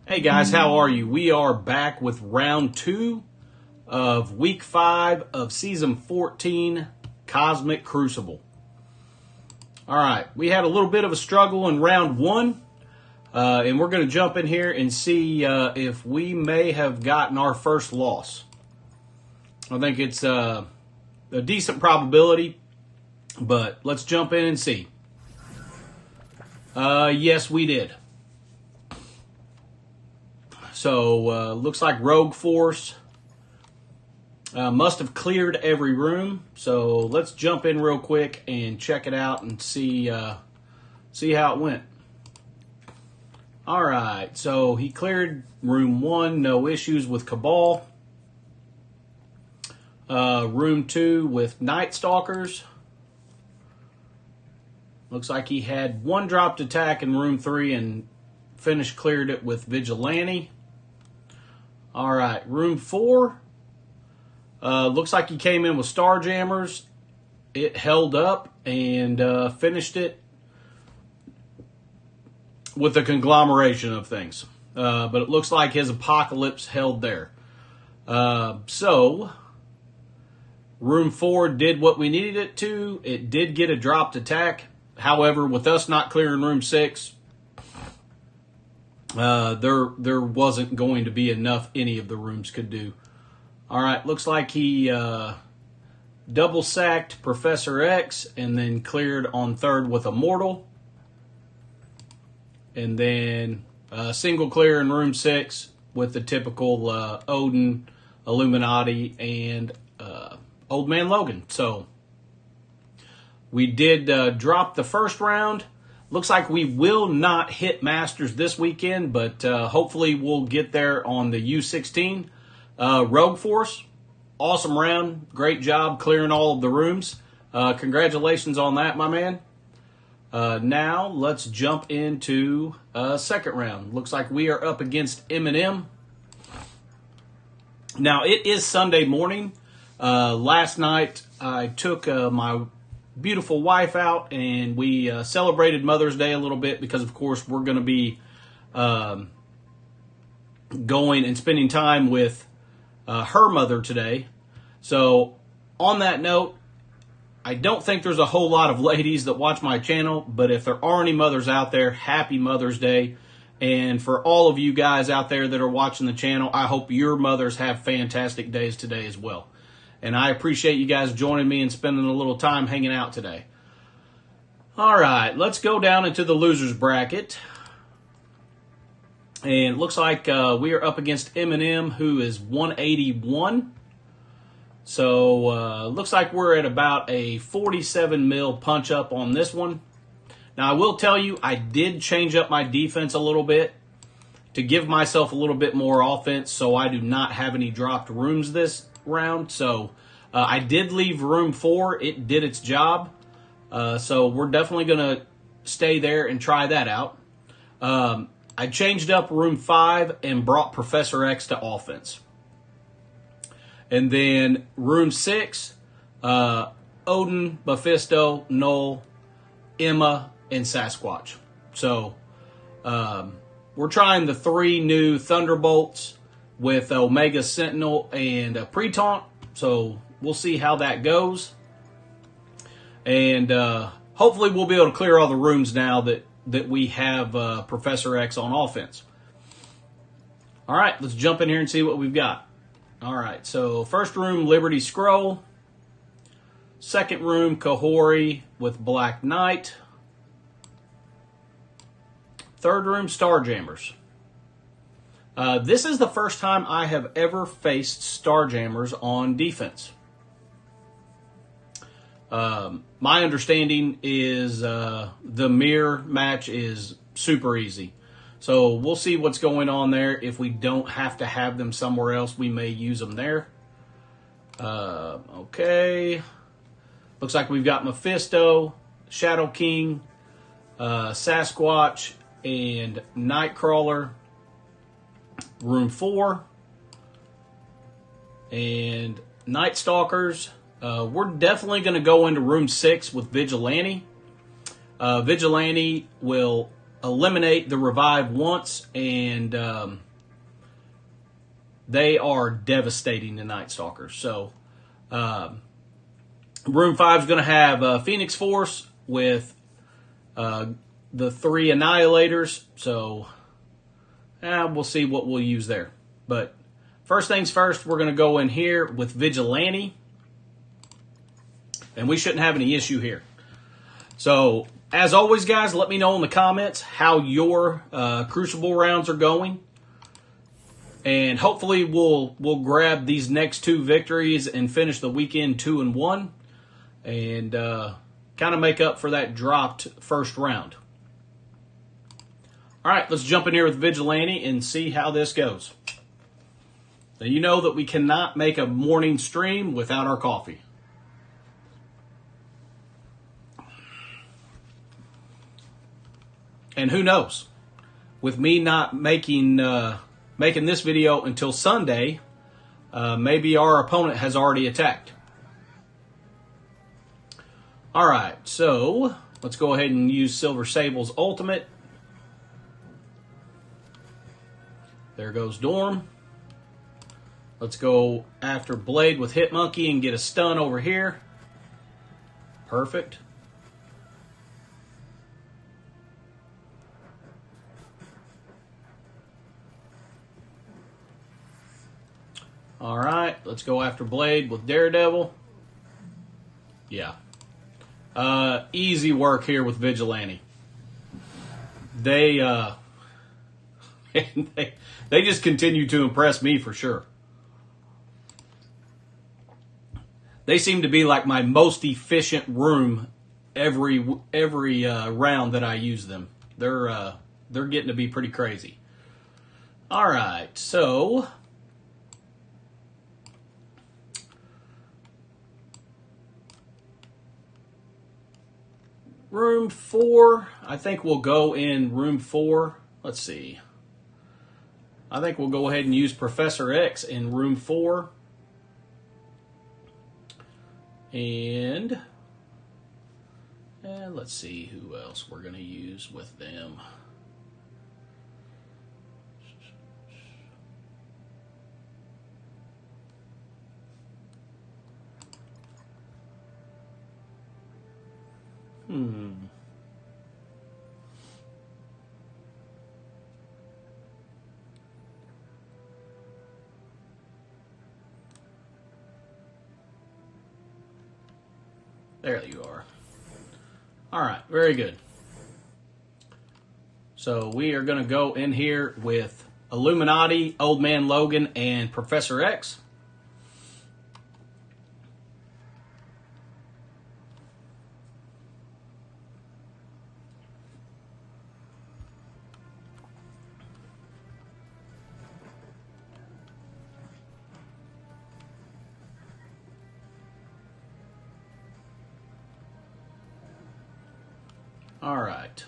Hey guys, how are you? We are back with round 2 of week 5 of season 14, Cosmic Crucible. Alright, we had a little bit of a struggle in round 1, and we're going to jump in here and see if we may have gotten our first loss. I think it's a decent probability, but let's jump in and see. Yes, we did. So, looks like Rogue Force must have cleared every room. So, let's jump in real quick and check it out and see how it went. Alright, so he cleared room 1, no issues with Cabal. Room 2 with Night Stalkers. Looks like he had 1 dropped attack in room 3 and cleared it with Vigilante. Alright, room 4. Looks like he came in with Starjammers. It held up and finished it with a conglomeration of things. But it looks like his Apocalypse held there. So, room 4 did what we needed it to. It did get a dropped attack. However, with us not clearing room 6, there wasn't going to be enough any of the rooms could do. Alright, looks like he double sacked Professor X and then cleared on 3rd with Immortal. And then single clear in room 6 with the typical Odin, Illuminati, and Old Man Logan. So, we did drop the first round. Looks like we will not hit Masters this weekend, but hopefully we'll get there on the U16. Rogue Force, awesome round. Great job clearing all of the rooms. Congratulations on that, my man. Now let's jump into second round. Looks like we are up against M&M. Now, it is Sunday morning. Last night I took my beautiful wife out and we celebrated Mother's Day a little bit because, of course, we're going to be going and spending time with her mother today. So, on that note, I don't think there's a whole lot of ladies that watch my channel, but if there are any mothers out there, happy Mother's Day. And for all of you guys out there that are watching the channel, I hope your mothers have fantastic days today as well. And I appreciate you guys joining me and spending a little time hanging out today. All right, let's go down into the losers bracket. And it looks like we are up against M&M, who is 181. So, looks like we're at about a 47 mil punch up on this one. Now, I will tell you, I did change up my defense a little bit to give myself a little bit more offense so I do not have any dropped rooms this round. So I did leave room 4. It did its job. So we're definitely going to stay there and try that out. I changed up room 5 and brought Professor X to offense. And then room 6, Odin, Mephisto, Null, Emma, and Sasquatch. So we're trying the 3 new Thunderbolts with Omega Sentinel and Pre-Taunt. So we'll see how that goes. And hopefully we'll be able to clear all the rooms now that we have Professor X on offense. All right, let's jump in here and see what we've got. All right, so first room, Liberty Scroll. Second room, Kahori with Black Knight. Third room, Starjammers. This is the first time I have ever faced Starjammers on defense. My understanding is the mirror match is super easy. So we'll see what's going on there. If we don't have to have them somewhere else, we may use them there. Okay. Looks like we've got Mephisto, Shadow King, Sasquatch, and Nightcrawler. Room 4. And Night Stalkers. We're definitely going to go into room 6 with Vigilante. Vigilante will eliminate the revive once, and they are devastating to Night Stalkers. So room 5 is going to have Phoenix Force with the 3 Annihilators. So we'll see what we'll use there. But first things first, we're going to go in here with Vigilante. And we shouldn't have any issue here. So, as always, guys, let me know in the comments how your Crucible rounds are going. And hopefully we'll grab these next 2 victories and finish the weekend 2-1. And kind of make up for that dropped first round. All right, let's jump in here with Vigilante and see how this goes. Now, you know that we cannot make a morning stream without our coffee. And who knows? With me not making this video until Sunday, maybe our opponent has already attacked. All right, so let's go ahead and use Silver Sable's ultimate. There goes Dorm. Let's go after Blade with Hit Monkey and get a stun over here. Perfect. All right, let's go after Blade with Daredevil. Yeah. Easy work here with Vigilante. They they just continue to impress me for sure. They seem to be like my most efficient room every round that I use them. They're getting to be pretty crazy. All right, so room 4, I think we'll go in room 4. Let's see. I think we'll go ahead and use Professor X in room 4. And let's see who else we're going to use with them. There you are. All right, very good. So we are going to go in here with Illuminati, Old Man Logan, and Professor X. All right.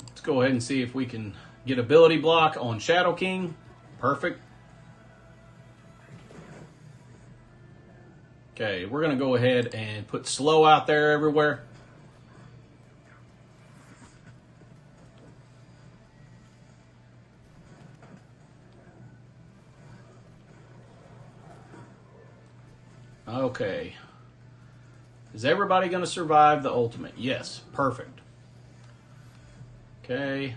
Let's go ahead and see if we can get ability block on Shadow King. Perfect. Okay, we're going to go ahead and put slow out there everywhere. Okay. Is everybody going to survive the ultimate? Yes. Perfect. Okay.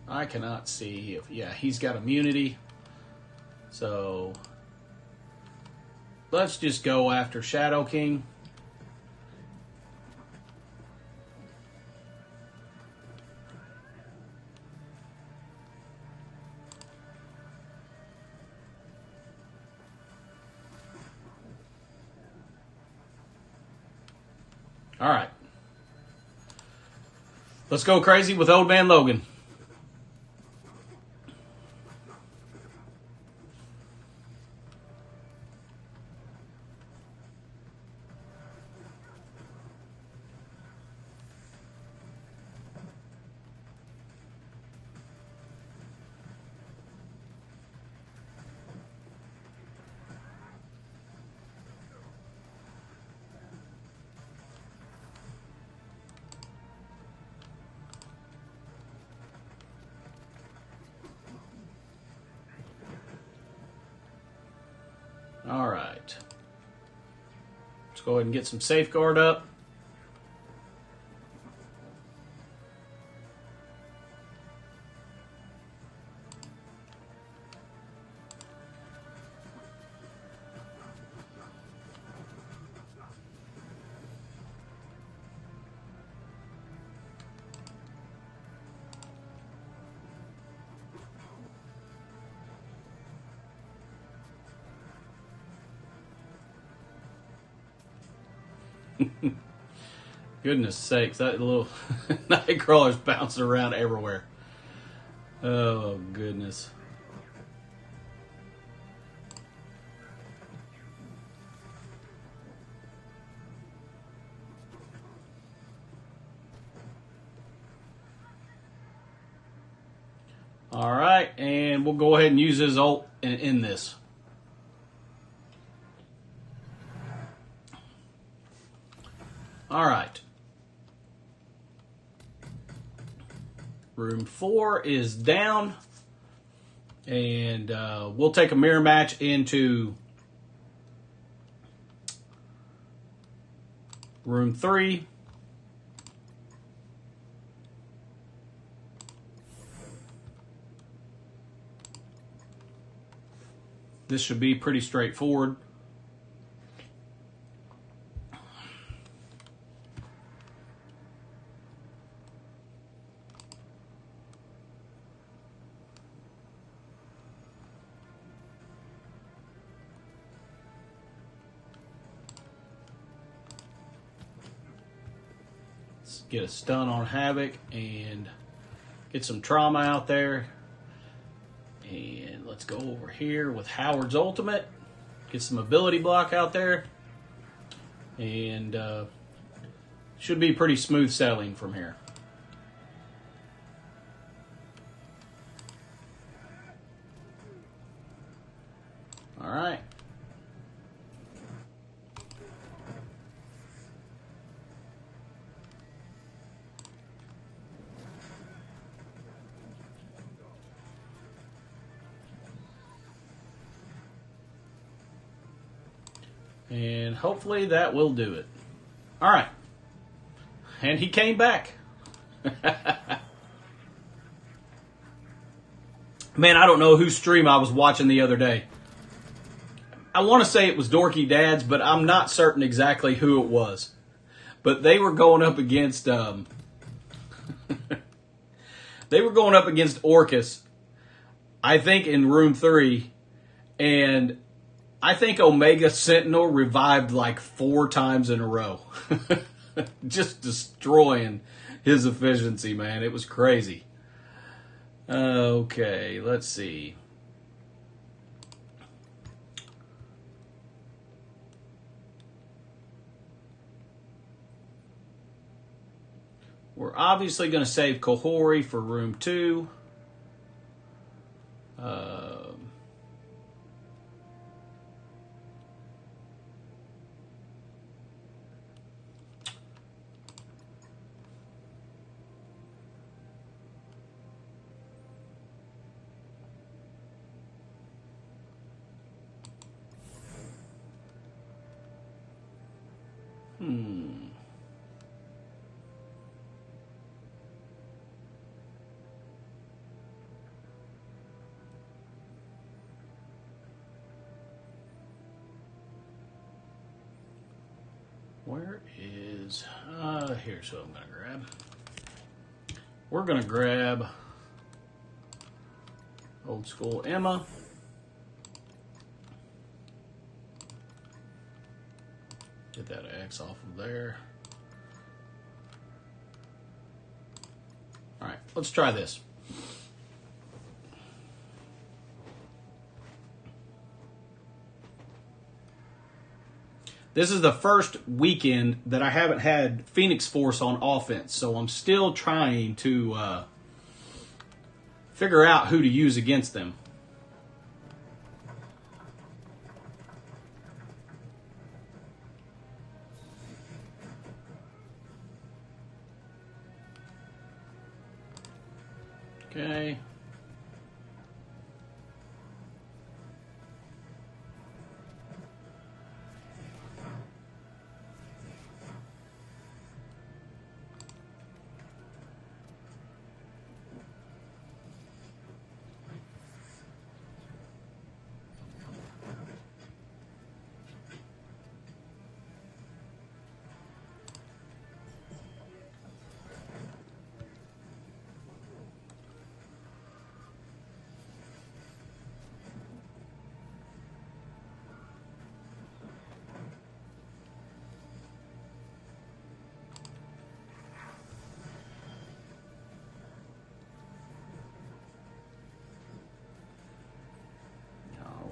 I cannot see if... Yeah, he's got immunity. So let's just go after Shadow King. All right. Let's go crazy with Old Man Logan. All right. Let's go ahead and get some safeguard up. Goodness sakes, that little nightcrawler's bouncing around everywhere. Oh, goodness. All right, and we'll go ahead and use his ult in this. All right. Room 4 is down. And we'll take a mirror match into room 3. This should be pretty straightforward. Let's get a stun on Havoc and get some trauma out there. And let's go over here with Howard's ultimate. Get some ability block out there. And should be pretty smooth sailing from here. All right. And hopefully that will do it. All right. And he came back. Man, I don't know whose stream I was watching the other day. I want to say it was Dorky Dad's, but I'm not certain exactly who it was. But they were going up against they were going up against Orcus, I think in room 3, and I think Omega Sentinel revived like 4 times in a row. Just destroying his efficiency, man. It was crazy. Okay, let's see. We're obviously going to save Kahori for room 2. Where is... here's what I'm going to grab. We're going to grab Old School Emma. Get that X off of there. All right, let's try this. This is the first weekend that I haven't had Phoenix Force on offense, so I'm still trying to figure out who to use against them. Okay.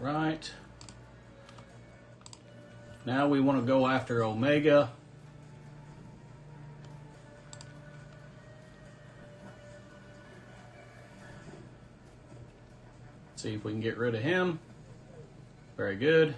right. Now we want to go after Omega. See if we can get rid of him. Very good.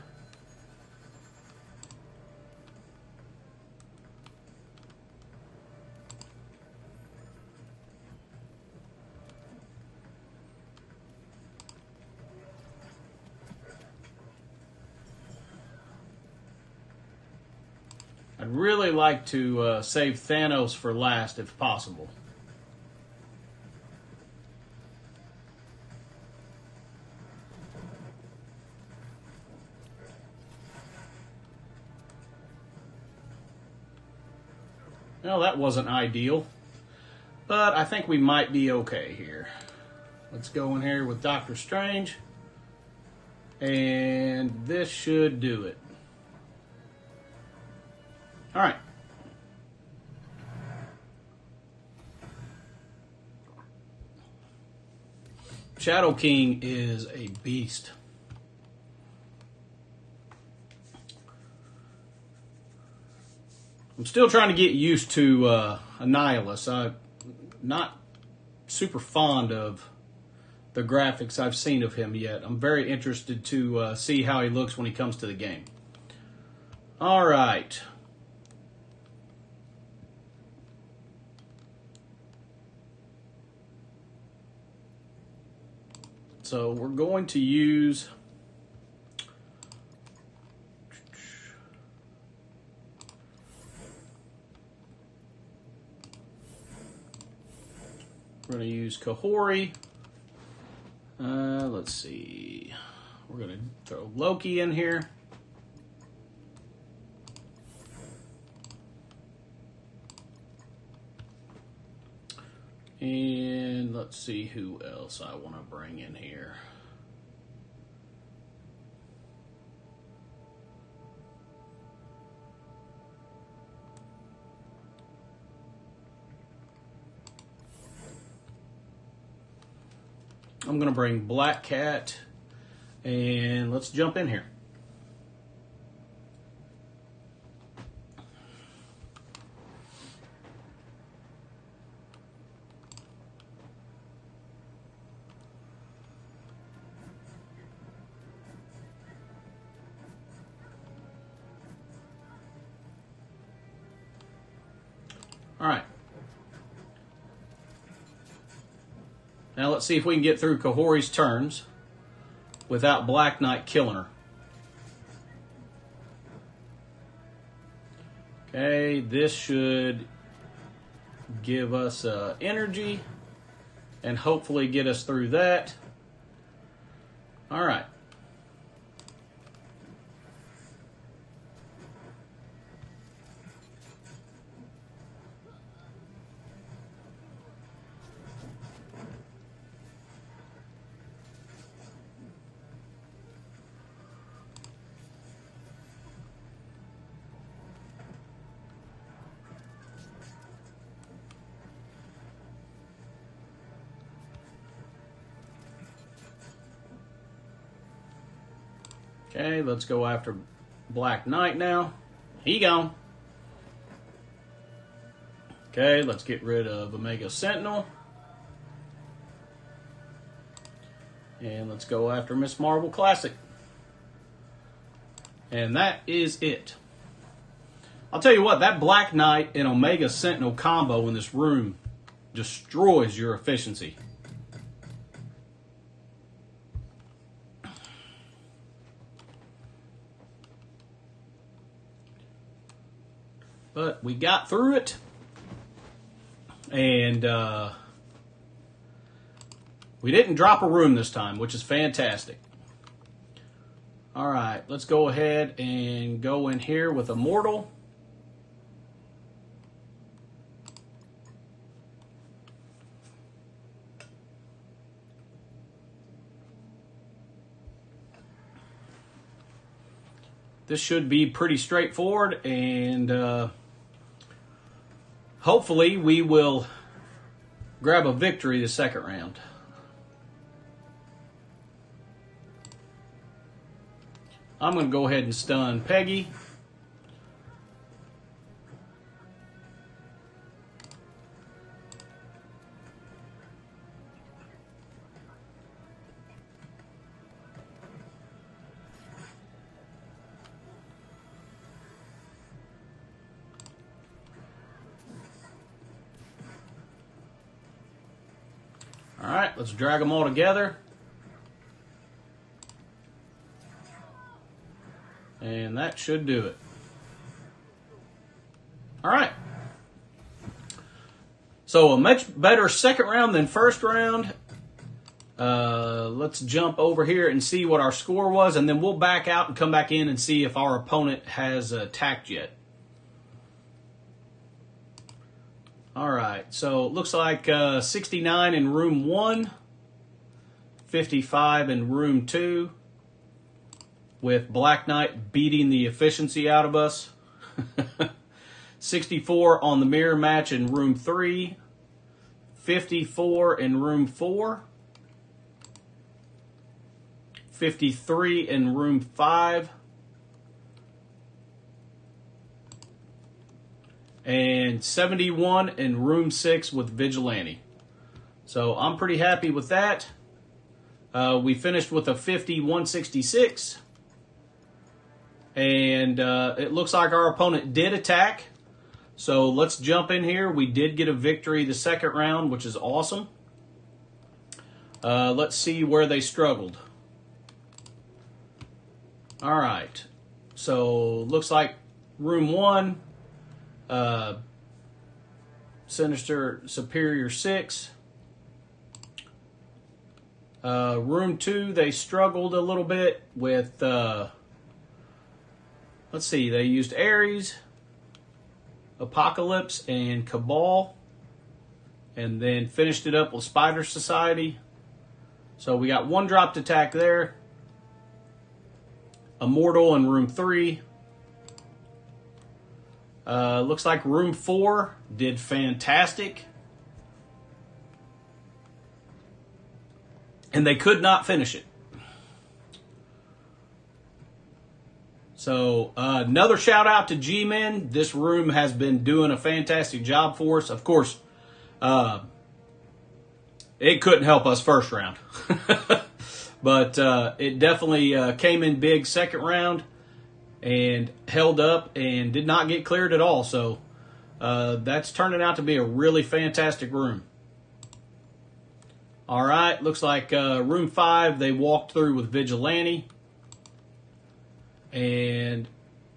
I'd really like to save Thanos for last if possible. Well, that wasn't ideal, but I think we might be okay here. Let's go in here with Doctor Strange, and this should do it. All right. Shadow King is a beast. I'm still trying to get used to Annihilus. I'm not super fond of the graphics I've seen of him yet. I'm very interested to see how he looks when he comes to the game. All right. So we're going to use Kahori. Let's see. We're going to throw Loki in here. And let's see who else I want to bring in here. I'm going to bring Black Cat, and let's jump in here. All right. Now let's see if we can get through Kahori's turns without Black Knight killing her. Okay, this should give us energy and hopefully get us through that. All right. Okay, let's go after Black Knight now. He gone. Okay, let's get rid of Omega Sentinel. And let's go after Miss Marvel Classic. And that is it. I'll tell you what, that Black Knight and Omega Sentinel combo in this room destroys your efficiency. But we got through it, and we didn't drop a room this time, which is fantastic. All right, let's go ahead and go in here with Immortal. This should be pretty straightforward, and hopefully we will grab a victory the second round. I'm going to go ahead and stun Peggy. All right, let's drag them all together. And that should do it. All right. So a much better second round than first round. Let's jump over here and see what our score was, and then we'll back out and come back in and see if our opponent has attacked yet. All right, so it looks like 69 in room 1, 55 in room 2, with Black Knight beating the efficiency out of us. 64 on the mirror match in room 3, 54 in room 4, 53 in room 5, and 71 in room 6 with Vigilante. So I'm pretty happy with that. We finished with a 50-166. And it looks like our opponent did attack. So let's jump in here. We did get a victory the second round, which is awesome. Let's see where they struggled. All right. So looks like room 1, Sinister Superior 6. Room 2, they struggled a little bit with, let's see, they used Ares, Apocalypse, and Cabal, and then finished it up with Spider Society. So we got one dropped attack there. Immortal in room 3. Looks like room 4 did fantastic. And they could not finish it. So another shout out to G-Men. This room has been doing a fantastic job for us. Of course, it couldn't help us first round. But it definitely came in big second round and held up and did not get cleared at all. So that's turning out to be a really fantastic room. All right, looks like room 5, they walked through with Vigilante. And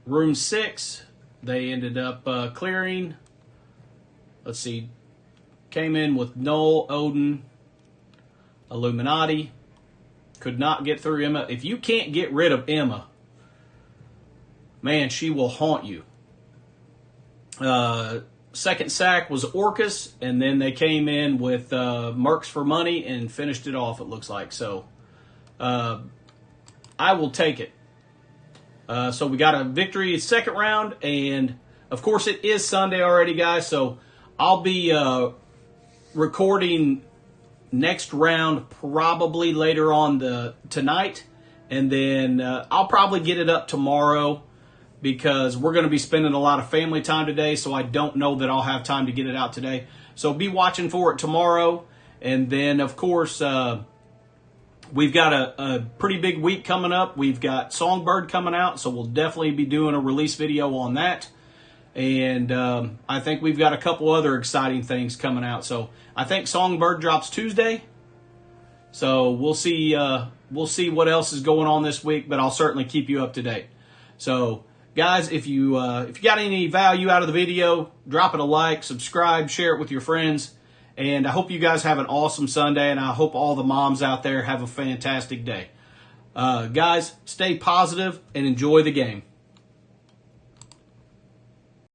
room 6, they ended up clearing. Let's see, came in with Null, Odin, Illuminati. Could not get through Emma. If you can't get rid of Emma, man, she will haunt you. Second sack was Orcus, and then they came in with Mercs for Money and finished it off, it looks like. So I will take it. So we got a victory second round, and of course it is Sunday already, guys, so I'll be recording next round probably later on tonight, and then I'll probably get it up tomorrow because we're going to be spending a lot of family time today, so I don't know that I'll have time to get it out today. So be watching for it tomorrow, and then, of course, we've got a pretty big week coming up. We've got Songbird coming out, so we'll definitely be doing a release video on that. And I think we've got a couple other exciting things coming out. So I think Songbird drops Tuesday. So we'll see what else is going on this week, but I'll certainly keep you up to date. So guys, if you got any value out of the video, drop it a like, subscribe, share it with your friends. And I hope you guys have an awesome Sunday, and I hope all the moms out there have a fantastic day. Guys, stay positive and enjoy the game.